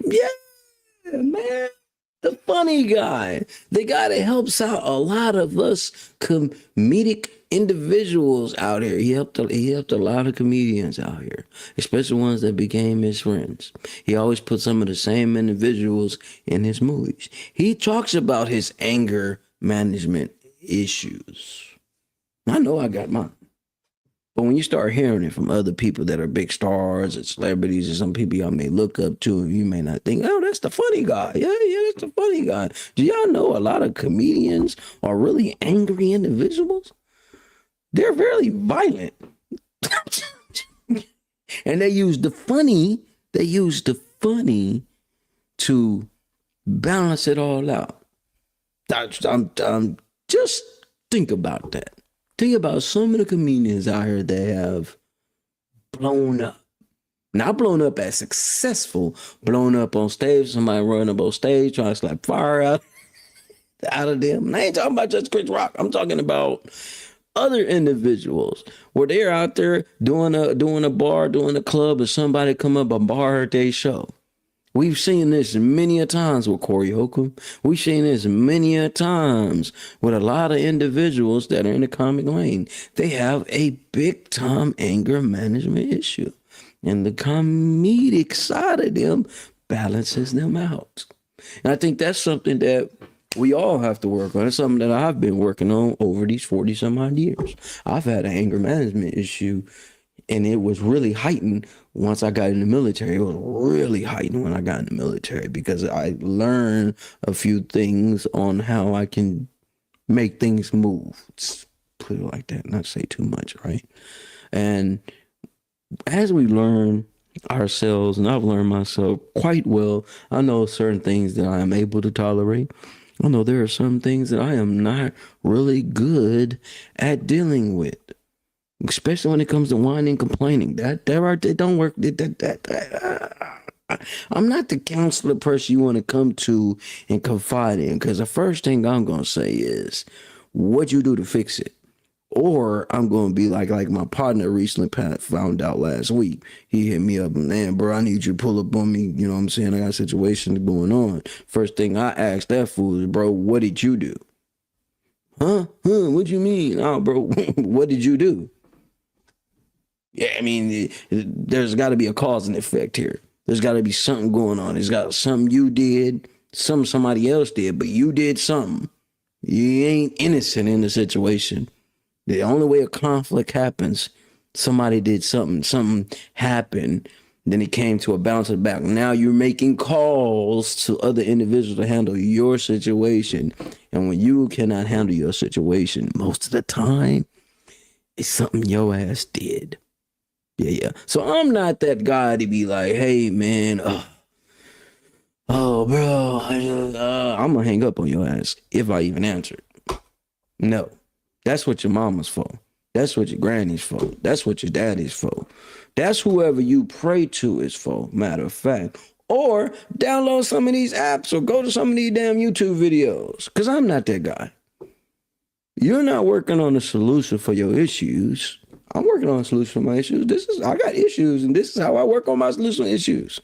Yeah, man. The funny guy. The guy that helps out a lot of us comedic individuals out here. He helped a lot of comedians out here, especially ones that became his friends. He always put some of the same individuals in his movies. He talks about his anger management issues. I know I got mine. But when you start hearing it from other people that are big stars and celebrities and some people y'all may look up to, you may not think, oh, that's the funny guy. Yeah, that's the funny guy. Do y'all know a lot of comedians are really angry individuals? They're very violent. And they use the funny to balance it all out. Just think about that. Think about some of the comedians out here that have blown up. Not blown up as successful, blown up on stage, somebody running up on stage trying to slap fire out of them. And I ain't talking about just Chris Rock. I'm talking about other individuals where they're out there doing a bar, doing a club, and somebody come up and bar their show. We've seen this many a times with Corey Holcomb. We've seen this many a times with a lot of individuals that are in the comic lane. They have a big time anger management issue. And the comedic side of them balances them out. And I think that's something that we all have to work on. It's something that I've been working on over these 40 some odd years. I've had an anger management issue, and it was really heightened once I got in the military. It was really heightened when I got in the military because I learned a few things on how I can make things move. Let's put it like that, not say too much, right? And as we learn ourselves, and I've learned myself quite well, I know certain things that I am able to tolerate. I know there are some things that I am not really good at dealing with, especially when it comes to whining and complaining. That don't work. I'm not the counselor person you want to come to and confide in, because the first thing I'm going to say is, what'd you do to fix it? Or I'm going to be like my partner recently found out last week. He hit me up and, man, bro, I need you to pull up on me. You know what I'm saying? I got a situation going on. First thing I asked that fool is, bro, what did you do? Huh? What you mean? Oh, bro, what did you do? Yeah, I mean, there's got to be a cause and effect here. There's got to be something going on. There's got something you did, something somebody else did, but you did something. You ain't innocent in the situation. The only way a conflict happens Somebody did something happened, then it came to a bounce back. Now you're making calls to other individuals to handle your situation. And when you cannot handle your situation, most of the time, it's something your ass did. Yeah. So I'm not that guy to be like, hey, man, bro, I'm going to hang up on your ass if I even answer it. No, that's what your mama's for. That's what your granny's for. That's what your daddy's for. That's whoever you pray to is for, matter of fact. Or download some of these apps or go to some of these damn YouTube videos. Because I'm not that guy. You're not working on a solution for your issues. I'm working on a solution for my issues. I got issues, and this is how I work on my solution issues.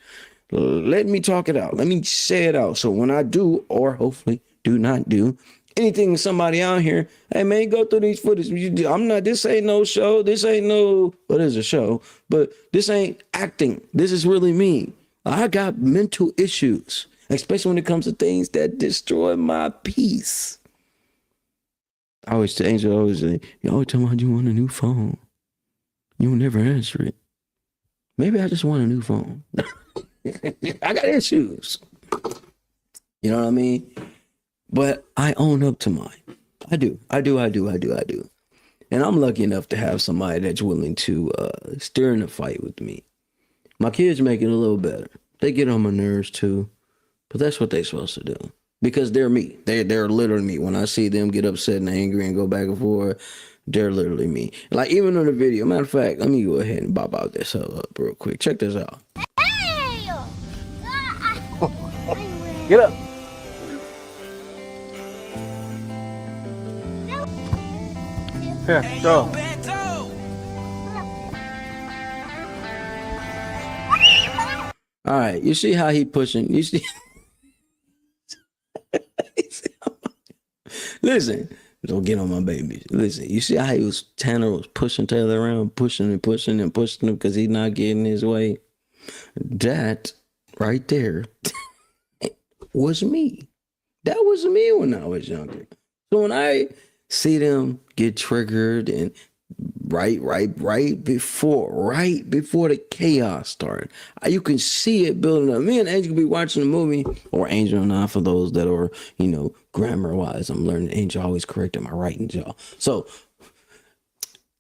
Let me talk it out. Let me say it out. So when I do, or hopefully do not do, anything to somebody out here, hey man, go through these footage. This ain't no show. This ain't no, well, it is a show, but this ain't acting. This is really me. I got mental issues, especially when it comes to things that destroy my peace. I always say, Angel always say, you always tell me you want a new phone. You will never answer it. Maybe I just want a new phone. I got issues. You know what I mean? But I own up to mine. I do. And I'm lucky enough to have somebody that's willing to steer in a fight with me. My kids make it a little better. They get on my nerves too. But that's what they're supposed to do. Because they're me. They're literally me. When I see them get upset and angry and go back and forth, they're literally me. Like even on the video, matter of fact, let me go ahead and bop out this up real quick. Check this out. Hey! Get up. Here, go. All right, you see how he pushing? You see? Listen, don't get on my babies. Listen, you see how Tanner was pushing Taylor around, pushing him because he's not getting his way? That right there was me. That was me when I was younger. So when I see them get triggered and right before the chaos started, you can see it building up. Me and Angel could be watching a movie, or Angel and I, for those that are, grammar wise, I'm learning. Angel always correcting my writing, y'all. So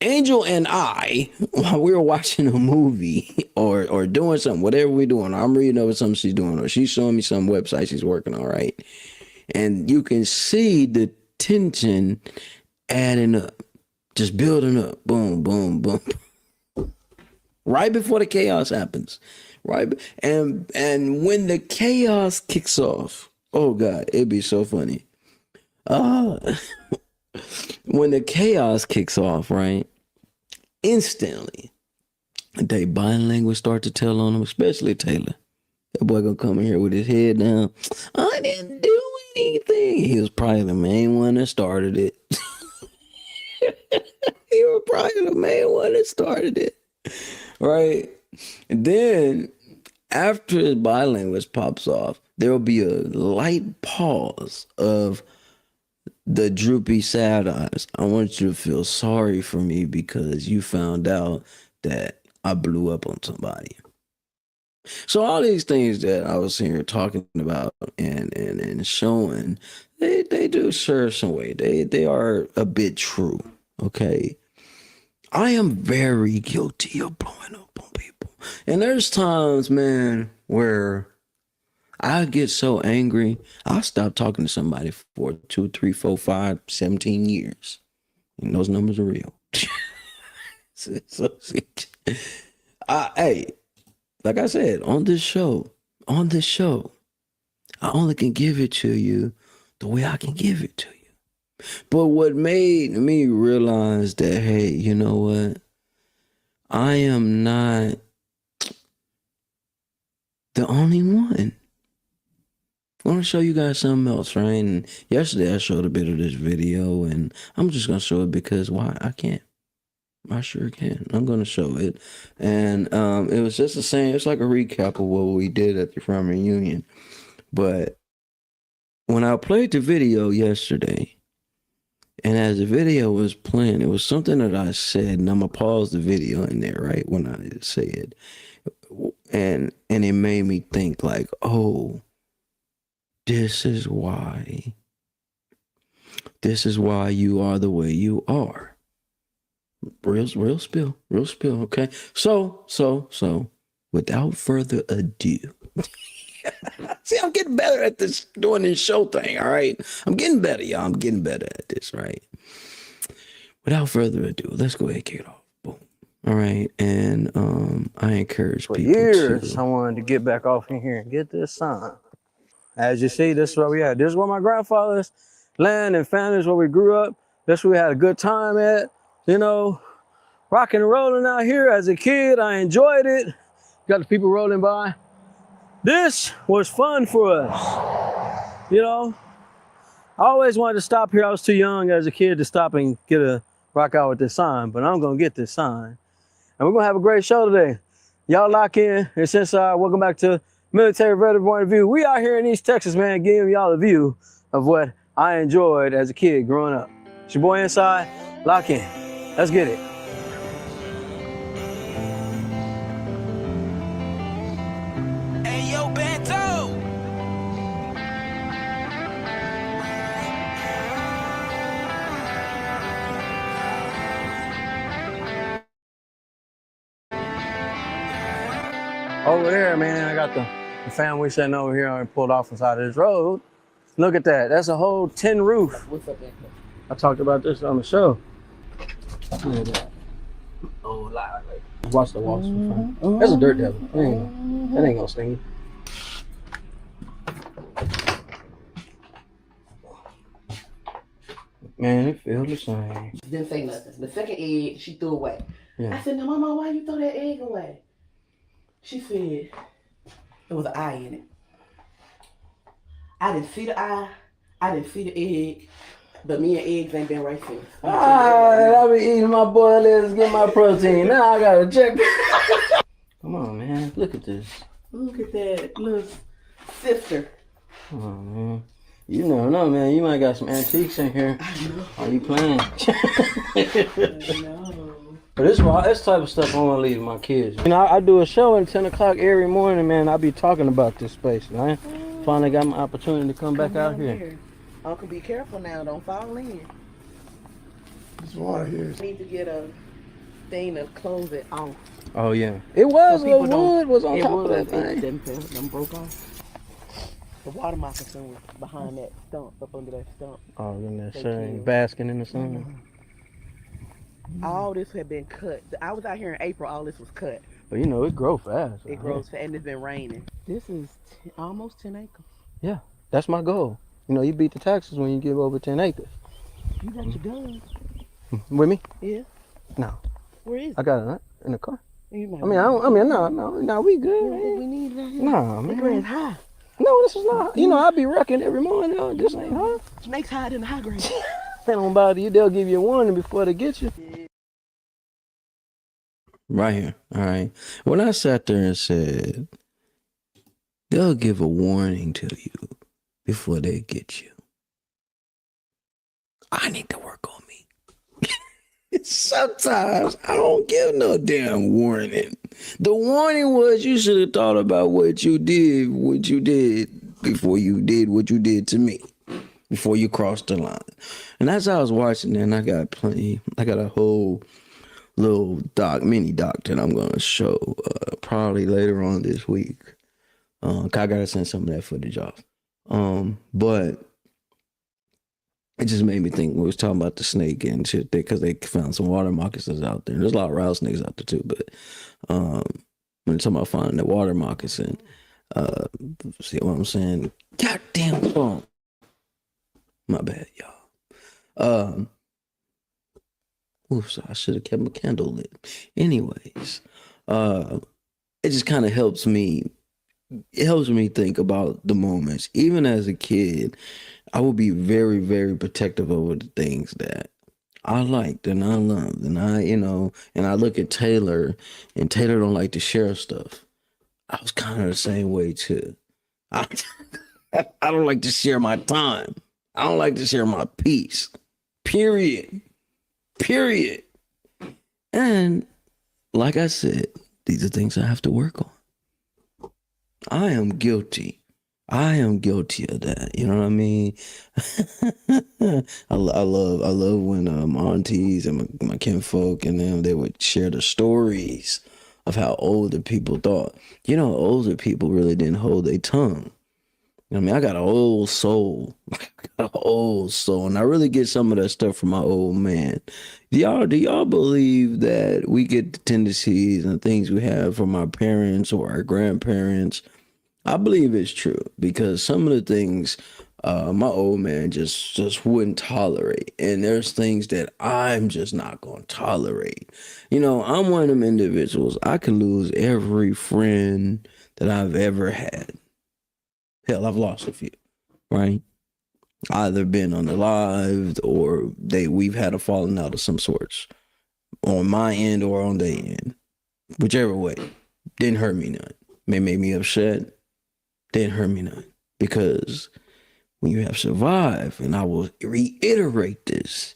Angel and I, while we were watching a movie or doing something, whatever we're doing, I'm reading over something she's doing, or she's showing me some website she's working on, right? And you can see the tension adding up, just building up, boom, boom, boom, right before the chaos happens, right? And when the chaos kicks off, oh God, it'd be so funny. When the chaos kicks off, right? Instantly, they body language start to tell on them, especially Taylor. That boy gonna come in here with his head down. I didn't do anything. He was probably the main one that started it. He was probably the main one that started it, right? And then after his body language pops off, there will be a light pause of the droopy sad eyes. I want you to feel sorry for me because you found out that I blew up on somebody. So all these things that I was here talking about and showing, they do serve some way. They are a bit true. Okay. I am very guilty of blowing up on people. And there's times, man, where I get so angry, I'll stop talking to somebody for 2, 3, 4, 5, 17 years. And those numbers are real. Hey, like I said, on this show, I only can give it to you the way I can give it to you. But what made me realize that, hey, you know what? I am not the only one. I want to show you guys something else, right? And yesterday I showed a bit of this video, and I'm just going to show it because why? I can't. I sure can. I'm going to show it. And it was just the same. It's like a recap of what we did at the family reunion. But when I played the video yesterday, And as the video was playing, it was something that I said, and I'm gonna pause the video in there, right? When I said, and it made me think like, oh, this is why you are the way you are. Real spill, okay? So, without further ado. See, I'm getting better at this, doing this show thing, all right? I'm getting better, y'all. I'm getting better at this, right? Without further ado, let's go ahead and kick it off. Boom. All right, and I encourage For people years, to... I wanted to get back off in here and get this sign. As you see, this is where we at. This is where my grandfather's land and family is where we grew up. That's where we had a good time at. You know, rocking and rolling out here as a kid. I enjoyed it. Got the people rolling by. This was fun for us. You know, I always wanted to stop here. I was too young as a kid to stop and get a rock out with this sign, but I'm gonna get this sign. And we're gonna have a great show today. Y'all lock in. It's Inside. Welcome back to Military Veteran Point of View. We out here in East Texas, man, giving y'all a view of what I enjoyed as a kid growing up. It's your boy Inside. Lock in. Let's get it. Hey, yo, Bento! Over there, man, I got the family sitting over here and pulled off inside of this road. Look at that. That's a whole tin roof. What's up, Bento? I talked about this on the show. Look at that. Oh, loud. Watch the walls from front. That's a dirt devil. That ain't gonna sting you. Man, it feels the same. Didn't say nothing. The second egg, she threw away. Yeah. I said, no, Mama, why you throw that egg away? She said, there was an eye in it. I didn't see the eye. I didn't see the egg. But me and eggs ain't been right since. I be eating my boiled eggs to get my protein. Now I gotta check. Come on, man. Look at this. Look at that little sister. Come on, man. You never know, man. You might got some antiques in here. I know. Are you playing? I know. But this type of stuff I want to leave to my kids. You know, I do a show at 10 o'clock every morning, man. I be talking about this space, man. Finally got my opportunity to come back out here. Uncle, be careful now. Don't fall in. It's water here. Need to get a thing to close it off. Oh, yeah. It was, So the people don't- wood was on It top was, of that it thing. them broke off. The water moccasin was behind that stump, up under that stump. Oh, in that They sun, killed. basking in the sun. All this had been cut. I was out here in April. All this was cut. But you know, it grows fast. It grows, and it's been raining. This is almost 10 acres. That's my goal. You know, you beat the taxes when you give over 10 acres. You got your gun? With me? Yeah. No. Where is it? I got it in the car. You might No, we You good. don't think we need it out here? Nah, The man. grand's high. No, this is not. You know, I be wrecking every morning. Oh, this ain't hard. Snake's higher than the high grade. They don't bother you. They'll give you a warning before they get you. Right here. All right. When I sat there and said, they'll give a warning to you before they get you. I need to work on me. Sometimes I don't give no damn warning. The warning was you should have thought about what you did before you did what you did to me, before you crossed the line. And as I was watching, and I got a whole little mini doc that I'm gonna show probably later on this week. I gotta send some of that footage off. But it just made me think. We was talking about the snake and shit because they found some water moccasins out there. There's a lot of rattlesnakes out there too, but when they're talking about finding the water moccasin, see what I'm saying? Goddamn phone. My bad, y'all. Oops, I should have kept my candle lit. Anyways, it just kind of helps me. It helps me think about the moments. Even as a kid, I would be very, very protective over the things that I liked and I loved. And and I look at Taylor, and Taylor don't like to share stuff. I was kind of the same way too. I don't like to share my time. I don't like to share my peace. Period. Period. And like I said, these are things I have to work on. I am guilty. I am guilty of that. You know what I mean? I love when my aunties and my kinfolk and them, they would share the stories of how older people thought. You know, older people really didn't hold their tongue. I mean, I got an old soul. And I really get some of that stuff from my old man. Do y'all believe that we get the tendencies and things we have from our parents or our grandparents? I believe it's true because some of the things my old man just wouldn't tolerate, and there's things that I'm just not going to tolerate. You know, I'm one of them individuals. I could lose every friend that I've ever had. Hell, I've lost a few, right? Either been unalived or we've had a falling out of some sorts on my end or on their end. Whichever way, didn't hurt me none. May make me upset, didn't hurt me none. Because when you have survived, and I will reiterate this,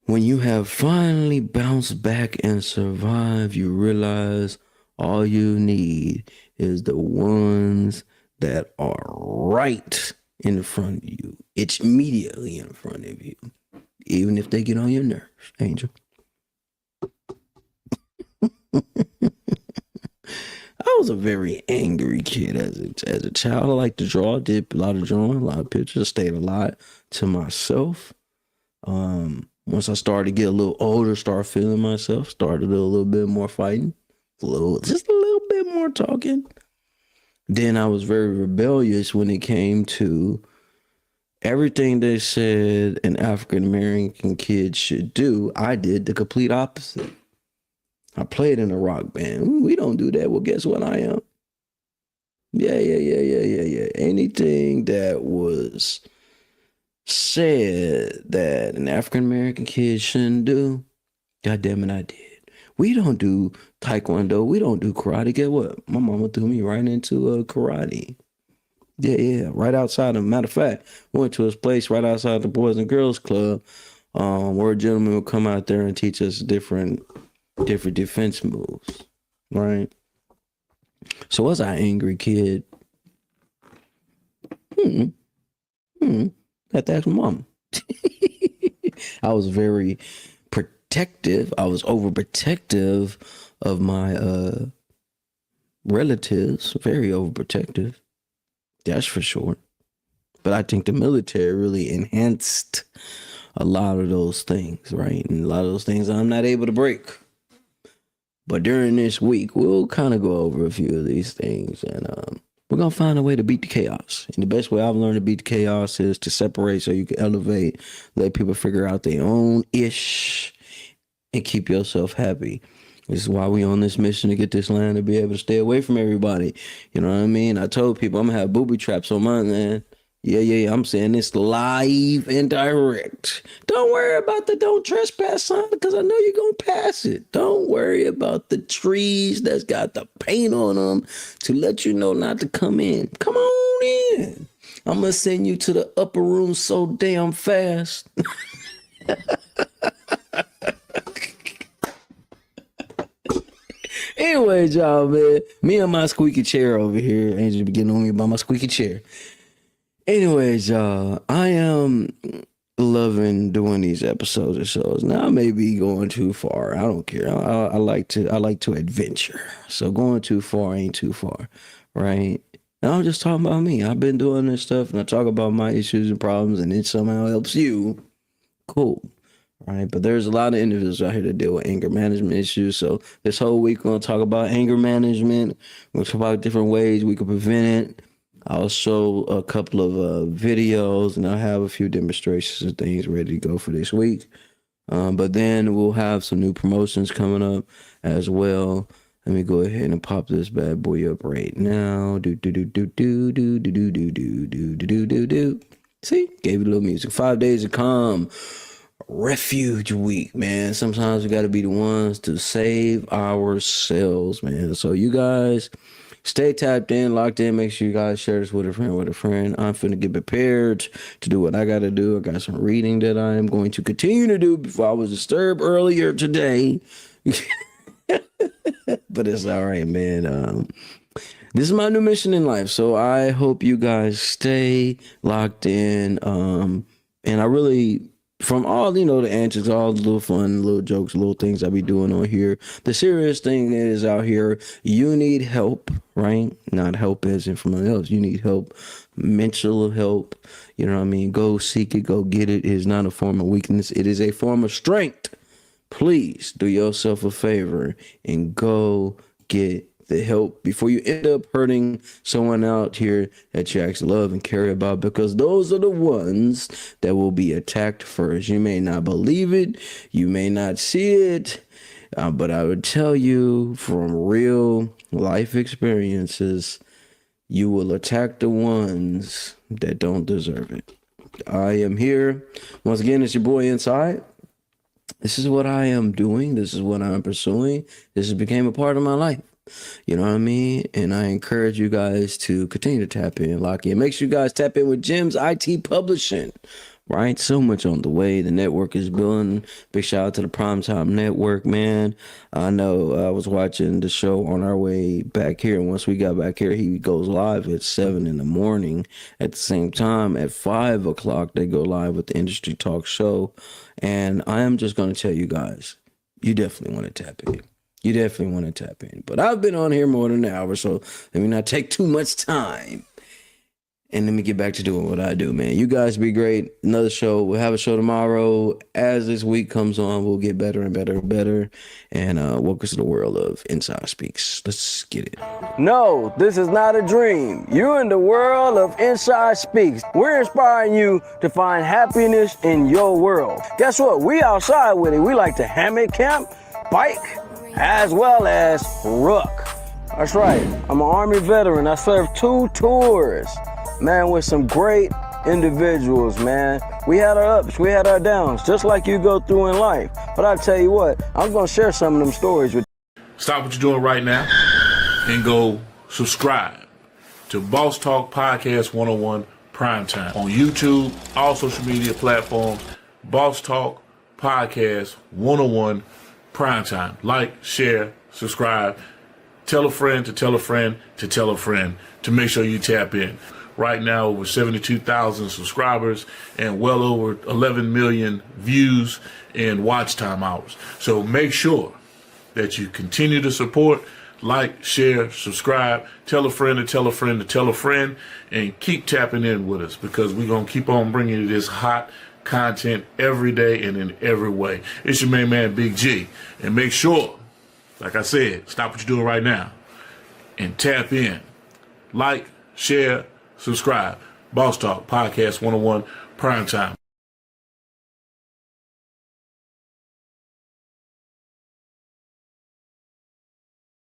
when you have finally bounced back and survived, you realize all you need is the ones that are right in front of you. It's immediately in front of you, even if they get on your nerves, Angel. I was a very angry kid as a child. I liked to draw, did a lot of drawing, a lot of pictures, stayed a lot to myself. Once I started to get a little older, started feeling myself, started to do a little bit more fighting, just a little bit more talking. Then I was very rebellious when it came to everything they said an African American kid should do. I did the complete opposite. I played in a rock band. We don't do that. Well, guess what I am? Yeah. Anything that was said that an African American kid shouldn't do, God damn it, I did. We don't do taekwondo. We don't do karate. Get what? My mama threw me right into karate. Yeah. Right outside. Matter of fact, went to his place right outside the Boys and Girls Club, where a gentleman would come out there and teach us different defense moves. Right. So was I an angry kid? Had to ask my mom. I was very protective. I was overprotective of my relatives. Very overprotective. That's for sure. But I think the military really enhanced a lot of those things, right? And a lot of those things I'm not able to break. But during this week, we'll kind of go over a few of these things, and we're going to find a way to beat the chaos. And the best way I've learned to beat the chaos is to separate so you can elevate, let people figure out their own ish, and keep yourself happy. This is why we on this mission to get this land to be able to stay away from everybody. You know what I mean? I told people I'm going to have booby traps on my land. Yeah. I'm saying this live and direct. Don't worry about the don't trespass sign because I know you're going to pass it. Don't worry about the trees that's got the paint on them to let you know not to come in. Come on in. I'm going to send you to the upper room so damn fast. Anyways, y'all, man. Me and my squeaky chair over here. Angel be getting on me about my squeaky chair. Anyways, y'all, I am loving doing these episodes or shows. Now I may be going too far. I don't care. I like to adventure. So going too far ain't too far, right? And I'm just talking about me. I've been doing this stuff and I talk about my issues and problems and it somehow helps you. Cool. Right. But there's a lot of individuals out here that deal with anger management issues. So this whole week we're going to talk about anger management. We'll talk about different ways we can prevent it. I'll show a couple of videos and I'll have a few demonstrations and things ready to go for this week. But then we'll have some new promotions coming up as well. Let me go ahead and pop this bad boy up right now. See, gave it a little music. 5 days of calm. Refuge week, man. Sometimes we got to be the ones to save ourselves, man. So you guys, stay tapped in, locked in. Make sure you guys share this with a friend. I'm finna get prepared to do what I gotta do. I got some reading that I am going to continue to do before I was disturbed earlier today. But it's all right, man. This is my new mission in life, so I hope you guys stay locked in. And I really, from all, the antics, all the little fun, little jokes, little things I be doing on here, the serious thing is out here, you need help, right? Not help as in from someone else. You need help, mental help. You know what I mean? Go seek it, go get it. It is not a form of weakness. It is a form of strength. Please do yourself a favor and go get the help before you end up hurting someone out here that you actually love and care about, because those are the ones that will be attacked first. You may not believe it, you may not see it, but I would tell you from real life experiences, you will attack the ones that don't deserve it. I am here. Once again, it's your boy Inside. This is what I am doing. This is what I'm pursuing. This has became a part of my life. You know what I mean? And I encourage you guys to continue to tap in, lock in. Make sure you guys tap in with Gems IT Publishing, right? So much on the way. The network is building. Big shout out to the Primetime Network, man. I know I was watching the show on our way back here. And once we got back here, he goes live at 7 in the morning. At the same time, at 5 o'clock, they go live with the Industry Talk Show. And I am just going to tell you guys, you definitely want to tap in. You definitely want to tap in. But I've been on here more than an hour, so let me not take too much time. And let me get back to doing what I do, man. You guys be great. Another show. We'll have a show tomorrow. As this week comes on, we'll get better and better and better. And welcome to the world of Inside Speaks. Let's get it. No, this is not a dream. You're in the world of Inside Speaks. We're inspiring you to find happiness in your world. Guess what? We outside with it. We like to hammock camp, bike, as well as ruck. That's right. I'm an Army veteran. I served 2 tours, man, with some great individuals, man. We had our ups, we had our downs, just like you go through in life. But I tell you what, I'm going to share some of them stories with you. Stop what you're doing right now and go subscribe to Boss Talk Podcast 101 Primetime on YouTube, all social media platforms. Boss Talk Podcast 101 Primetime. Like, share, subscribe. Tell a friend to tell a friend to tell a friend to make sure you tap in. Right now, over 72,000 subscribers and well over 11 million views and watch time hours. So make sure that you continue to support, like, share, subscribe, tell a friend to tell a friend to tell a friend, and keep tapping in with us, because we're going to keep on bringing you this hot content every day and in every way. It's your main man, Big G. And make sure, like I said, stop what you're doing right now and tap in. Like, share, subscribe. Boss Talk Podcast 101 Primetime.